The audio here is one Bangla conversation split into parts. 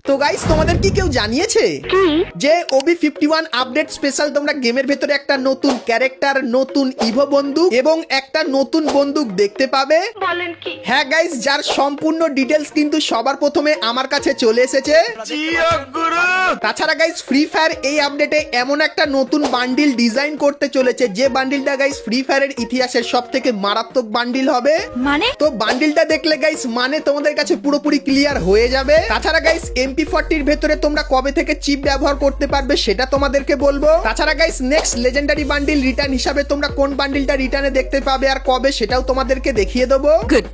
তো গাইস তোমাদের কি কেউ জানিয়েছে যে OB51 আপডেট স্পেশাল তোমরা গেমের ভেতরে একটা নতুন ক্যারেক্টার, নতুন ইভো বন্দুক এবং একটা নতুন বন্দুক দেখতে পাবে? বলেন কি? হ্যাঁ গাইস, যার সম্পূর্ণ ডিটেলস কিন্তু সবার প্রথমে আমার কাছে চলে এসেছে। তাছাড়া গাইস ফ্রি ফায়ার এই আপডেটে এমন একটা নতুন বান্ডিল ডিজাইন করতে চলেছে যে বান্ডিলটা গাইস ফ্রি ফায়ারের ইতিহাসের সবথেকে মারাত্মক বান্ডিল হবে। মানে তো বান্ডিলটা দেখলে গাইস মানে তোমাদের কাছে পুরোপুরি ক্লিয়ার হয়ে যাবে। তাছাড়া গাইস MP40 এর ভেতরে তোমরা কবে থেকে চিপ ব্যবহার করতে পারবে সেটা তোমাদেরকে বলবো। তাছাড়া guys next legendary bundle return হিসাবে তোমরা কোন বান্ডিলটা রিটার্নে দেখতে পাবে আর কবে সেটাও তোমাদেরকে দেখিয়ে দেবো। Good,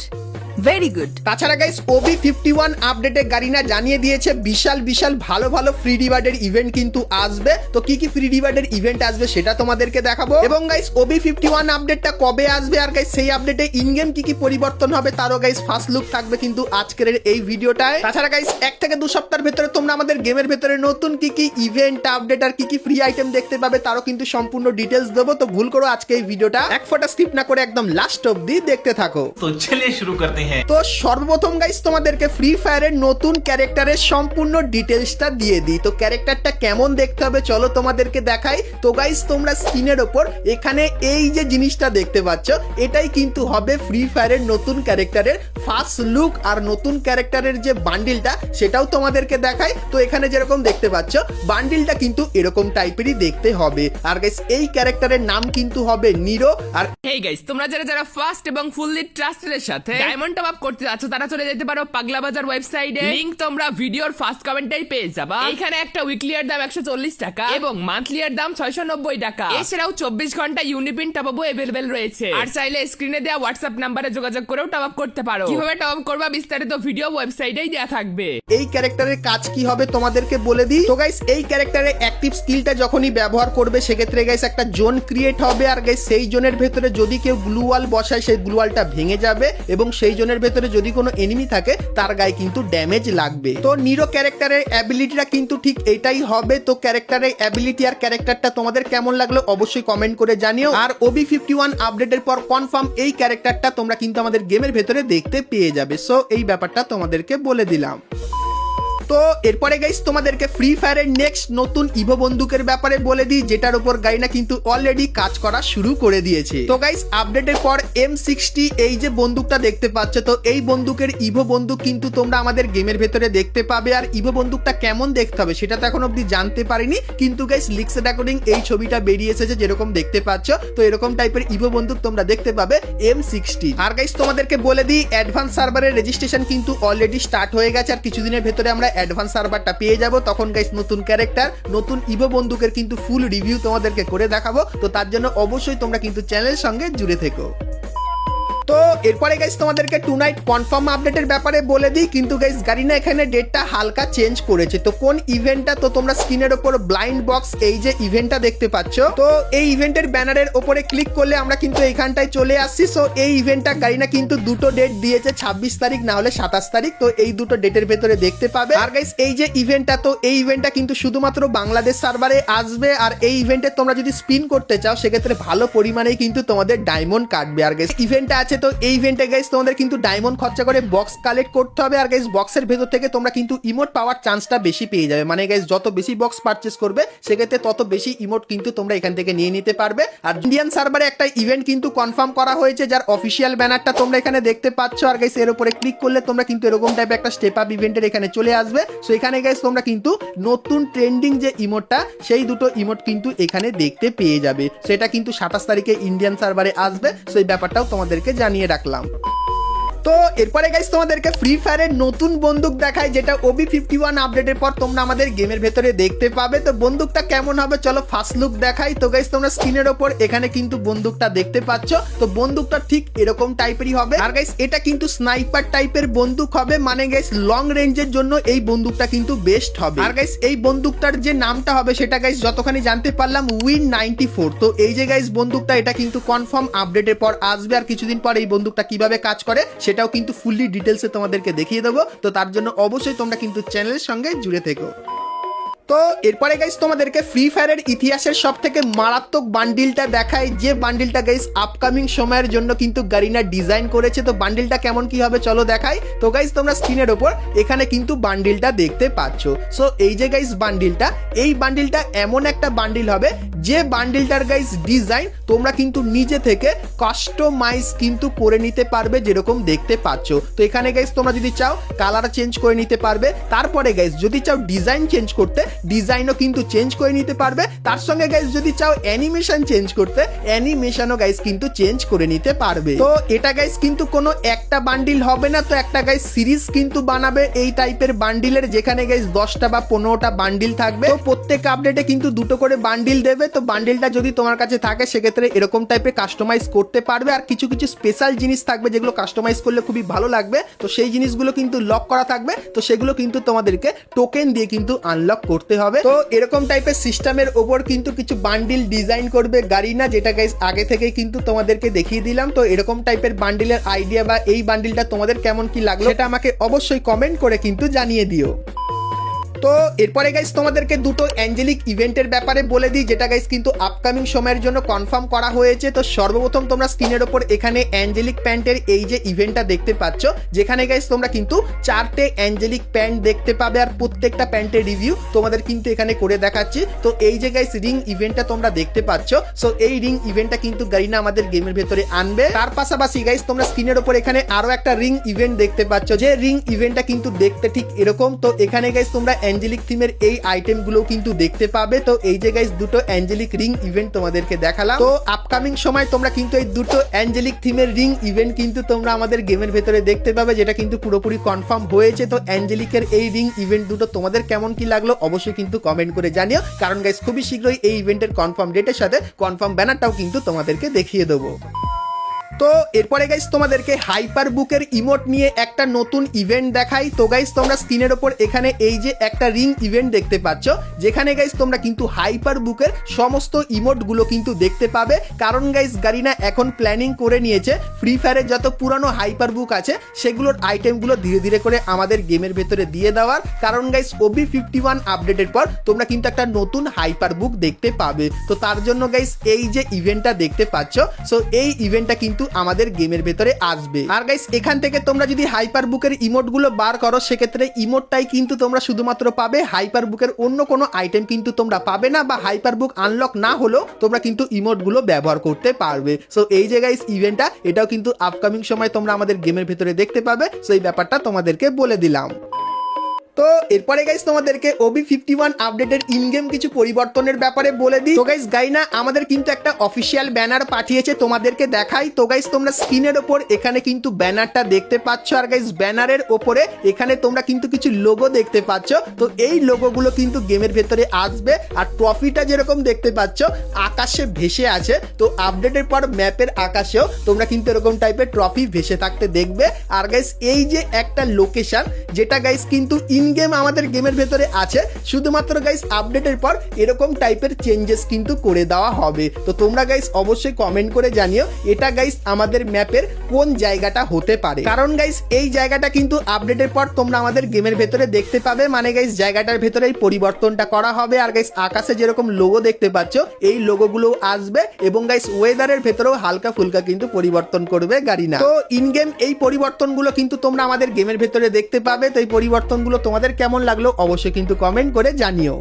very good. তাছাড়া গাইস OB51 আপডেটে গারিনা জানিয়ে দিয়েছে বিশাল বিশাল ভালো ভালো ফ্রি রিওয়ার্ডের ইভেন্ট কিন্তু আসবে। তো কি কি ফ্রি রিওয়ার্ডের ইভেন্ট আসবে সেটা তোমাদেরকে দেখাবো। এবং গাইস OB51 আপডেটটা কবে আসবে আর গাইস সেই আপডেটে ইন গেম কি কি পরিবর্তন হবে তারও গাইস ফার্স্ট লুক থাকবে কিন্তু আজকের এই ভিডিওটায়। তাছাড়া গাইস 1 থেকে 2 সপ্তাহের ভেতরে তোমরা আমাদের গেমের ভেতরে নতুন কি কি ইভেন্ট আপডেট আর কি কি ফ্রি আইটেম দেখতে পাবে তারও কিন্তু সম্পূর্ণ ডিটেইলস দেবো। তো ভুল করো আজকে এই ভিডিওটা এক ফোঁটা স্কিপ না করে একদম লাস্ট অবধি দেখতে থাকো। তো চলিए শুরু করতে हैं। তো সর্বপ্রথম গাইস তোমাদেরকে ফ্রি ফায়ারের নতুন ক্যারেক্টারের সম্পূর্ণ ডিটেলসটা দিয়ে দিই। তো ক্যারেক্টারটা কেমন দেখতে হবে চলো তোমাদেরকে দেখাই। তো গাইস তোমরা স্ক্রিনের ওপর এখানে এই যে জিনিসটা দেখতে পাচ্ছ এটাই কিন্তু হবে ফ্রি ফায়ারের নতুন ক্যারেক্টারের ফার্স্ট লুক। আর নতুন ক্যারেক্টারের যে বান্ডিলটা সেটাও তোমাদেরকে দেখাই। তো এখানে যেরকম দেখতে পাচ্ছ বান্ডিলটা কিন্তু এরকম টাইপেরই দেখতে হবে। আর গাইস এই ক্যারেক্টারের নাম কিন্তু হবে নিরো। আর হেই গাইস, তোমরা যারা ফার্স্ট এবং ফুললি ট্রাস্টের সাথে ডায়মন্ড টপ আপ করতে যাচ্ছ তারা চলে যেতে পারো পাগলা বাজার ওয়েবসাইটে। লিংক তোমরা ভিডিওর ফার্স্ট কমেন্টেই পেয়ে যাবা। এখানে একটা উইকলি এর দাম 140 টাকা এবং মান্থলি এর দাম 690 টাকা। এছাড়াও 24 ঘন্টা ইউনিপিন টপ আপও अवेलेबल রয়েছে। আর চাইলে স্ক্রিনে দেওয়া হোয়াটসঅ্যাপ নম্বরে যোগাযোগ করেও টপ আপ করতে পারো। কিভাবে টপ আপ করবা বিস্তারিত ভিডিও ওয়েবসাইটেই দেয়া থাকবে। এই ক্যারেক্টারের কাজ কি হবে তোমাদেরকে বলে দিই। তো গাইস এই ক্যারেক্টারের অ্যাক্টিভ স্কিলটা যখনই ব্যবহার করবে সেক্ষেত্রে গাইস একটা জোন ক্রিয়েট হবে। আর গাইস সেই জোনের ভেতরে যদি কেউ গ্লু ওয়াল বসায় সেই গ্লু ওয়ালটা ভেঙে যাবে এবং সেই জোনের ভেতরে যদি কোনো এনিমি থাকে তার গায়ে কিন্তু ড্যামেজ লাগবে। তো নিরো ক্যারেক্টারের অ্যাবিলিটিটা কিন্তু ঠিক এটাই হবে। তো ক্যারেক্টারের অ্যাবিলিটি আর ক্যারেক্টারটা তোমাদের কেমন লাগলো অবশ্যই কমেন্ট করে জানিও। আর OB51 আপডেটের পর কনফার্ম এই ক্যারেক্টারটা তোমরা কিন্তু আমাদের গেমের ভেতরে দেখতে পেয়ে যাবে। সো এই ব্যাপারটা তোমাদেরকে বলে দিলাম। তো এরপরে গাইস তোমাদেরকে ফ্রি ফায়ারের নেক্সট নতুন ইভো বন্দুকের ব্যাপারে বলে দিই যেটার উপর গাইনা কিন্তু অলরেডি কাজ করা শুরু করে দিয়েছে। তো গাইস আপডেটের পর M60 এই যে বন্দুকটা দেখতে পাচ্ছ তো এই বন্দুকের ইভো বন্দুক কিন্তু তোমরা আমাদের গেমের ভেতরে দেখতে পাবে। আর ইভো বন্দুকটা কেমন দেখতে হবে সেটা তো এখন অব্দি জানতে পারিনি কিন্তু গাইস লিক্স অ্যাকর্ডিং এই ছবিটা বেরিয়ে এসেছে যেরকম দেখতে পাচ্ছ। তো এরকম টাইপের ইভো বন্দুক তোমরা দেখতে পাবে M60। আর গাইস তোমাদেরকে বলে দিই অ্যাডভান্স সার্ভারের রেজিস্ট্রেশন কিন্তু অলরেডি স্টার্ট হয়ে গেছে। আর কিছুদিনের ভেতরে আমরা অ্যাডভান্স সার্ভারটা পেয়ে যাব। তখন গাইস নতুন ক্যারেক্টার নতুন ইভো বন্দুকের কিন্তু ফুল রিভিউ তোমাদেরকে করে দেখাবো। তো তার জন্য অবশ্যই তোমরা কিন্তু চ্যানেলের সঙ্গে জুড়ে থেকো। তো এরপরে গাইস তোমাদেরকে টু নাইট কনফার্ম আপডেটের ব্যাপারে বলে দিই কিন্তু গাইস গারিনা এখানে ডেটটা হালকা চেঞ্জ করেছে। তো কোন ইভেন্টটা তো তোমরা স্ক্রিনের উপর ব্লাইন্ড বক্স এই যে ইভেন্টটা দেখতে পাচ্ছ তো এই ইভেন্টের ব্যানারের উপরে ক্লিক করলে আমরা কিন্তু এইখানটায় চলে আসছি। সো এই ইভেন্টটা গারিনা কিন্তু দুটো ডেট দিয়েছে 26 তারিখ না হলে 27 তারিখ। তো এই দুটো ডেটের ভেতরে দেখতে পাবে। আর গাইস এই যে ইভেন্টটা তো এই ইভেন্টটা কিন্তু শুধুমাত্র বাংলাদেশ সার্ভারে আসবে। আর এই ইভেন্টে তোমরা যদি স্পিন করতে চাও সেক্ষেত্রে ভালো পরিমাণে কিন্তু তোমাদের ডায়মন্ড কাটবে। আর গাইস ইভেন্টটা আছে তো এই ইভেন্টে গাইস তোমাদের কিন্তু ডায়মন্ড খরচা করে বক্স কালেক্ট করতে হবে। আর গাইস বক্সের ভেতর থেকে তোমরা কিন্তু ইমোট পাওয়ার চান্সটা বেশি পেয়ে যাবে। মানে গাইস যত বেশি বক্স পারচেস করবে সেক্ষেত্রে তত বেশি ইমোট কিন্তু তোমরা এখান থেকে নিয়ে নিতে পারবে। আর ইন্ডিয়ান সার্ভারে একটা ইভেন্ট কিন্তু কনফার্ম করা হয়েছে যার অফিসিয়াল ব্যানারটা তোমরা এখানে দেখতে পাচ্ছ। আর গাইস এর উপরে ক্লিক করলে তোমরা কিন্তু এরকম টাইপের একটা স্টেপ আপ ইভেন্টের এখানে চলে আসবে। সো এখানে গাইস তোমরা কিন্তু নতুন ট্রেন্ডিং যে ইমোটটা সেই দুটো ইমোট কিন্তু এখানে দেখতে পেয়ে যাবে। সেটা কিন্তু 27 তারিখে ইন্ডিয়ান সার্ভারে আসবে। সো এই ব্যাপারটাও তোমাদেরকে জানিয়ে রাখলাম। তো এরপরে গাইস তোমাদেরকে ফ্রি ফায়ারের নতুন বন্দুক দেখায় যেটা OB51 আপডেটের পর তোমরা আমাদের গেমের ভেতরে দেখতে পাবে। তো বন্দুকটা কেমন হবে চলো ফার্স্ট লুক দেখাই। তো গাইস তোমরা স্ক্রিনের ওপর এখানে কিন্তু বন্দুকটা দেখতে পাচ্ছ। তো বন্দুকটা ঠিক এরকম টাইপেরই হবে। আর গাইস এটা কিন্তু স্নাইপার টাইপের বন্দুক হবে। মানে গাইস লং রেঞ্জের জন্য এই বন্দুকটা কিন্তু বেস্ট হবে। আর গাইস এই বন্দুকটার যে নামটা হবে সেটা গাইস যতখানি জানতে পারলাম উইন 94। তো এই যে গাইস বন্দুকটা এটা কিন্তু কনফার্ম আপডেটের পর আসবে। আর কিছুদিন পর এই বন্দুকটা কিভাবে কাজ করে সেটাও কিন্তু ফুললি ডিটেলসে তোমাদেরকে দেখিয়ে দেবো। তো তার জন্য অবশ্যই তোমরা কিন্তু চ্যানেলের সঙ্গে জুড়ে থেকো। তো এরপরে গাইস তোমাদেরকে ফ্রি ফায়ারের ইতিহাসের সব থেকে মারাত্মক বান্ডিলটা দেখায়, যে বান্ডিলটা গাইস আপকামিং সময়ের জন্য কিন্তু গারিনা ডিজাইন করেছে। তো বান্ডিলটা কেমন কি হবে চলো দেখাই। তো গাইস তোমরা স্ক্রিনের ওপর এখানে কিন্তু বান্ডিলটা দেখতে পাচ্ছ। সো এই যে গাইস বান্ডিলটা, এই বান্ডিলটা এমন একটা বান্ডিল হবে যে বান্ডিলটার গাইস ডিজাইন তোমরা কিন্তু নিজে থেকে কাস্টমাইজ কিন্তু করে নিতে পারবে, যেরকম দেখতে পাচ্ছ। তো এখানে গাইস তোমরা যদি চাও কালার চেঞ্জ করে নিতে পারবে, তারপরে গাইস যদি চাও ডিজাইন চেঞ্জ করতে ডিজাইনও কিন্তু চেঞ্জ করে নিতে পারবে, তার সঙ্গে গাইস যদি চাও অ্যানিমেশন চেঞ্জ করতে অ্যানিমেশনও গাইস কিন্তু চেঞ্জ করে নিতে পারবে। তো এটা গাইস কিন্তু কোনো একটা বান্ডিল হবে না, তো একটা গাইস সিরিজ কিন্তু বানাবে এই টাইপের বান্ডিলের, যেখানে গাইস 10টা বা 15টা বান্ডিল থাকবে। তো প্রত্যেক আপডেটে কিন্তু 2টো করে বান্ডিল দেবে। তো বান্ডিলটা যদি তোমার কাছে থাকে সেক্ষেত্রে এরকম টাইপের কাস্টমাইজ করতে পারবে, আর কিছু কিছু স্পেশাল জিনিস থাকবে যেগুলো কাস্টমাইজ করলে খুবই ভালো লাগবে। তো সেই জিনিসগুলো কিন্তু লক করা থাকবে, তো সেগুলো কিন্তু তোমাদেরকে টোকেন দিয়ে কিন্তু আনলক করতে হবে। তো এরকম টাইপের সিস্টেমের ওপর কিন্তু কিছু বান্ডিল ডিজাইন করবে গারিনা, যেটা গাইস আগে থেকেই কিন্তু তোমাদেরকে দেখিয়ে দিলাম। তো এরকম টাইপের বান্ডিলের আইডিয়া বা এই বান্ডিলটা তোমাদের কেমন কি লাগলো সেটা আমাকে অবশ্যই কমেন্ট করে কিন্তু জানিয়ে দিও। তো এরপরে গাইস তোমাদেরকে দুটো অ্যাঞ্জেলিক ইভেন্টের ব্যাপারে বলে দিই, যেটা গাইস কিন্তু আপকামিং সময়ের জন্য কনফার্ম করা হয়েছে। তো সর্বপ্রথম তোমরা স্ক্রিনের ওপর এখানে অ্যাঞ্জেলিক প্যান্টের এই যে ইভেন্টটা দেখতে পাচ্ছ, যেখানে গাইস তোমরা কিন্তু 4টে অ্যাঞ্জেলিক প্যান্ট দেখতে পাবে, আর প্রত্যেকটা প্যান্টের রিভিউ তোমাদের কিন্তু এখানে করে দেখাচ্ছি। তো এই যে গাইস রিং ইভেন্টটা তোমরা দেখতে পাচ্ছ, সো এই রিং ইভেন্টটা কিন্তু গারিনা আমাদের গেমের ভেতরে আনবে। তার পাশাপাশি গাইস তোমরা স্ক্রিনের ওপর এখানে আরো একটা রিং ইভেন্ট দেখতে পাচ্ছ, যে রিং ইভেন্টটা কিন্তু দেখতে ঠিক এরকম। তো এখানে গাইস তোমরা অ্যাঞ্জেলিক থিমের এই আইটেমগুলো কিন্তু দেখতে পাবে। তো এই যে গাইস দুটো অ্যাঞ্জেলিক রিং ইভেন্ট তোমাদেরকে দেখালাম। তো আপকামিং সময় তোমরা কিন্তু এই দুটো অ্যাঞ্জেলিক থিমের রিং ইভেন্ট কিন্তু তোমরা আমাদের গেমের ভেতরে দেখতে পাবে, যেটা কিন্তু পুরোপুরি কনফার্ম হয়েছে। তো অ্যাঞ্জেলিকের এই রিং ইভেন্ট দুটো তোমাদের কেমন কি লাগলো অবশ্যই কিন্তু কমেন্ট করে জানিও, কারণ গাইস খুবই শীঘ্রই এই ইভেন্টের কনফার্ম ডেটের সাথে কনফার্ম ব্যানারটাও কিন্তু তোমাদেরকে দেখিয়ে দেবো। তো এরপরে গাইস তোমাদেরকে হাইপার বুকের ইমোট নিয়ে একটা নতুন ইভেন্ট দেখাই। তো গাইস তোমরা স্ক্রিনের ওপর এখানে এই যে একটা রিং ইভেন্ট দেখতে পাচ্ছ, যেখানে গাইস তোমরা কিন্তু হাইপার বুকের সমস্ত ইমোটগুলো কিন্তু দেখতে পাবে, কারণ গাইস গারিনা এখন প্ল্যানিং করে নিয়েছে ফ্রি ফায়ারের যত পুরানো হাইপার বুক আছে সেগুলোর আইটেমগুলো ধীরে ধীরে করে আমাদের গেমের ভেতরে দিয়ে দেওয়ার, কারণ গাইস OB51 আপডেটের পর তোমরা কিন্তু একটা নতুন হাইপার বুক দেখতে পাবে। তো তার জন্য গাইস এই যে ইভেন্টটা দেখতে পাচ্ছ, সো এই ইভেন্টটা কিন্তু আমাদের গেমের ভেতরে আসবে। আর গাইস এখান থেকে তোমরা যদি হাইপার বুকের ইমোট গুলো বার করো সেক্ষেত্রে ইমোটটাই কিন্তু তোমরা শুধুমাত্র পাবে, হাইপার বুকের অন্য কোনো আইটেম কিন্তু তোমরা পাবে না, বা হাইপার বুক আনলক না হলেও তোমরা কিন্তু ইমোট গুলো ব্যবহার করতে পারবে। সো এই যে গাইস ইভেন্টটা, এটাও কিন্তু আপকামিং সময় তোমরা আমাদের গেমের ভেতরে দেখতে পাবে। সো এই ব্যাপারটা তোমাদেরকে বলে দিলাম। তো এরপরে গাইস তোমাদেরকে OB51 আপডেটের ইন গেম কিছু পরিবর্তনের ব্যাপারে বলে দিই। তো গাইস গাইনা আমাদের কিন্তু একটা অফিসিয়াল ব্যানার পাঠিয়েছে, তোমাদেরকে দেখাই। তো গাইস তোমরা স্ক্রিনের ওপর এখানে কিন্তু ব্যানারটা দেখতে পাচ্ছ, আর গাইস ব্যানারের ওপরে এখানে তোমরা কিন্তু কিছু লোগো দেখতে পাচ্ছ। তো এই লোগোগুলো কিন্তু গেমের ভেতরে আসবে, আর ট্রফিটা যেরকম দেখতে পাচ্ছ আকাশে ভেসে আছে, তো আপডেটের পর ম্যাপের আকাশেও তোমরা কিন্তু এরকম টাইপের ট্রফি ভেসে থাকতে দেখবে। আর গাইস এই যে একটা লোকেশন, যেটা গাইস কিন্তু ইন গেম আমাদের গেমের ভেতরে আছে, শুধুমাত্র গাইস আপডেটের পর এরকম টাইপের চেঞ্জেস কিন্তু করে দেওয়া হবে। তো তোমরা গাইস অবশ্যই কমেন্ট করে জানিও এটা গাইস আমাদের ম্যাপের কোন জায়গাটা হতে পারে, কারণ গাইস এই জায়গাটা কিন্তু আপডেটের পর তোমরা আমাদের গেমের ভেতরে দেখতে পাবে, মানে গাইস জায়গাটার ভেতরে এই পরিবর্তনটা করা হবে। আর গাইস আকাশে যেরকম লোগো দেখতে পাচ্ছ এই লোগোগুলো আসবে, এবং গাইস ওয়েদারের ভেতরেও হালকা ফুলকা কিন্তু পরিবর্তন করবে গারিনা। তো ইন গেম এই পরিবর্তনগুলো কিন্তু তোমরা আমাদের গেমের ভেতরে দেখতে পাবে। তো এই পরিবর্তনগুলো তোমাদের কেমন লাগলো অবশ্যই কিন্তু কমেন্ট করে জানিও।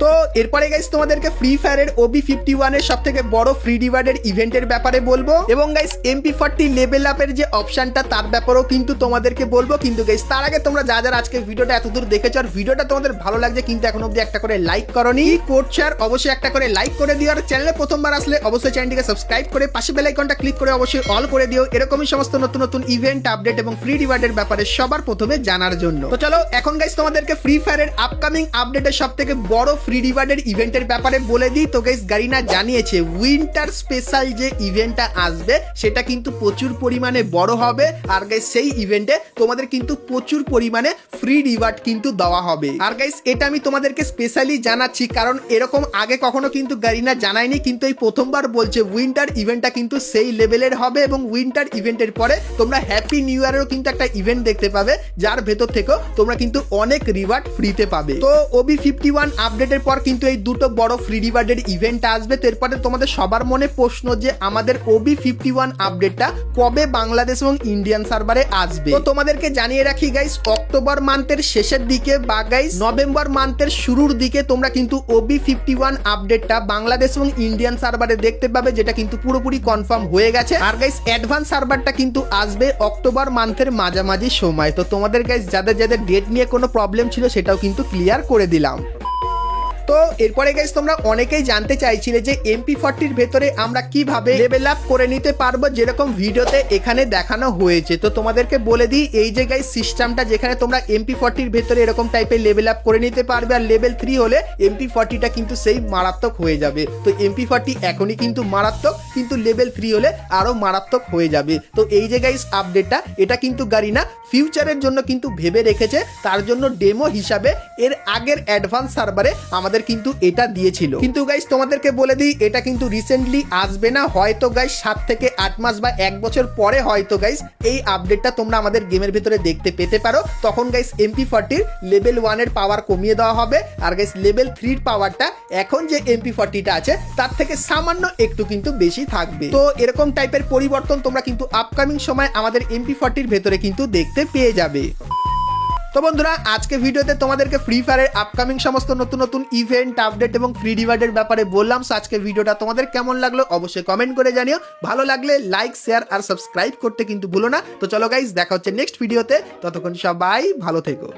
তো এরপরে গাইস তোমাদেরকে ফ্রি ফায়ারের OB51 এর সবথেকে বড় ফ্রি রিওয়ার্ডের ইভেন্টের ব্যাপারে বলবো, এবং গাইস MP40 লেভেল আপের যে অপশনটা তার ব্যাপারেও কিন্তু তোমাদেরকে বলবো। কিন্তু গাইস তার আগে তোমরা যারা আজকে ভিডিওটা এতদূর দেখেছো আর ভিডিওটা তোমাদের ভালো লাগছে কিন্তু এখন অবধি একটা করে লাইক করোনি, করছো আর অবশ্যই একটা করে লাইক করে দিও। আর চ্যানেলে প্রথমবার আসলে অবশ্যই চ্যানেলটিকে সাবস্ক্রাইব করে পাশে বেল আইকনটা ক্লিক করে অবশ্যই অল করে দিও, এরকমই সমস্ত নতুন নতুন ইভেন্ট আপডেট এবং ফ্রি রিওয়ার্ডের ব্যাপারে সবার প্রথমে জানার জন্য। তো চলো এখন গাইস তোমাদেরকে ফ্রি ফায়ারের আপকামিং আপডেটের সবথেকে বড় ফ্রি রিওয়ার্ডের ইভেন্টের ব্যাপারে বলে দিই। তো গাইস গারিনা জানিয়েছে উইন্টার স্পেশাল যে ইভেন্টটা আসবে সেটা কিন্তু প্রচুর পরিমাণে বড় হবে, আর গাইস সেই ইভেন্টে তোমাদের কিন্তু প্রচুর পরিমাণে ফ্রি রিওয়ার্ড কিন্তু দেওয়া হবে। আর গাইস এটা আমি তোমাদেরকে স্পেশালি জানাচ্ছি কারণ এরকম আগে কখনো কিন্তু গারিনা জানায়নি, কিন্তু এই প্রথমবার বলছে উইন্টার ইভেন্টটা কিন্তু সেই লেভেলের হবে এবং উইন্টার ইভেন্টের পরে তোমরা হ্যাপি নিউ ইয়ারেরও কিন্তু একটা ইভেন্ট দেখতে পাবে যার ভেতর থেকেও তোমরা কিন্তু অনেক রিওয়ার্ড ফ্রিতে পাবে। তো OB51 আপডেটের পর কিন্তু এই দুটো বড় ফ্রি রিওয়ার্ডের ইভেন্ট আসবে। তো এরপরে তোমাদের সবার মনে প্রশ্ন যে আমাদের OB51 আপডেটটা কবে বাংলাদেশ এবং ইন্ডিয়ান সার্ভারে আসবে। তো তোমাদেরকে জানিয়ে রাখি গাইস, অক্টোবর মান্থের শেষের দিকে বা গাইস নভেম্বর মান্থের শুরুর দিকে তোমরা কিন্তু OB51 আপডেটটা বাংলাদেশ এবং ইন্ডিয়ান সার্ভারে দেখতে পাবে, যেটা কিন্তু পুরোপুরি কনফার্ম হয়ে গেছে। আর গাইস অ্যাডভান্স সার্ভারটা কিন্তু আসবে অক্টোবর মান্থের মাঝামাঝি সময়। তো তোমাদের গাইস যাদের যাদের ডেট নিয়ে কোনো প্রবলেম ছিল সেটাও কিন্তু ক্লিয়ার করে দিলাম। তো এরপরে গাইস তোমরা অনেকেই জানতে চাইছিলে যে MP40 ভেতরে আমরা কিভাবে লেভেল আপ করে নিতে পারবো, যেরকম ভিডিওতে এখানে দেখানো হয়েছে। তো তোমাদেরকে বলে দিই এই যে গাইস সিস্টেমটা যেখানে তোমরা MP40 ভেতরে এরকম টাইপের লেভেল আপ করে নিতে পারবে, আর লেভেল 3 হলে MP40টা কিন্তু সেই মারাত্মক হয়ে যাবে। তো MP40 এখনই কিন্তু মারাত্মক, কিন্তু লেভেল 3 হলে আরো মারাত্মক হয়ে যাবে। তো এই যে গাইস আপডেটটা এটা কিন্তু গারিনা ফিউচারের জন্য কিন্তু ভেবে রেখেছে, তার জন্য ডেমো হিসাবে এর আগের অ্যাডভান্স সার্ভারে আমাদের কিন্তু এটা দিয়েছিল। কিন্তু গাইস তোমাদেরকে বলে দিই এটা কিন্তু রিসেন্টলি আসবে না, হয়তো গাইস 7 থেকে 8 মাস বা 1 বছর পরে হয়তো গাইস এই আপডেটটা তোমরা আমাদের গেমের ভিতরে দেখতে পেতে পারো। তখন গাইস MP40 লেভেল 1 এর পাওয়ার কমিয়ে দেওয়া হবে, আর গাইস লেভেল 3 এর পাওয়ারটা এখন যে MP40টা আছে তার থেকে সামান্য একটু কিন্তু বেশি থাকবে। তো এরকম টাইপের পরিবর্তন তোমরা কিন্তু আপকামিং সময় আমাদের MP40 ভেতরে কিন্তু দেখতে পেয়ে যাবে। তো বন্ধুরা আজকে ভিডিওতে তোমাদেরকে ফ্রি ফায়ারের আপকামিং সমস্ত নতুন নতুন ইভেন্ট আপডেট এবং ফ্রি রিওয়ার্ডের ব্যাপারে বললাম। সো আজকের ভিডিওটা তোমাদের কেমন লাগলো অবশ্যই কমেন্ট করে জানিও, ভালো লাগলে লাইক শেয়ার আর সাবস্ক্রাইব করতে কিন্তু ভুলো না। তো চলো গাইস দেখা হচ্ছে নেক্সট ভিডিওতে, ততক্ষণ সবাই ভালো থেকো।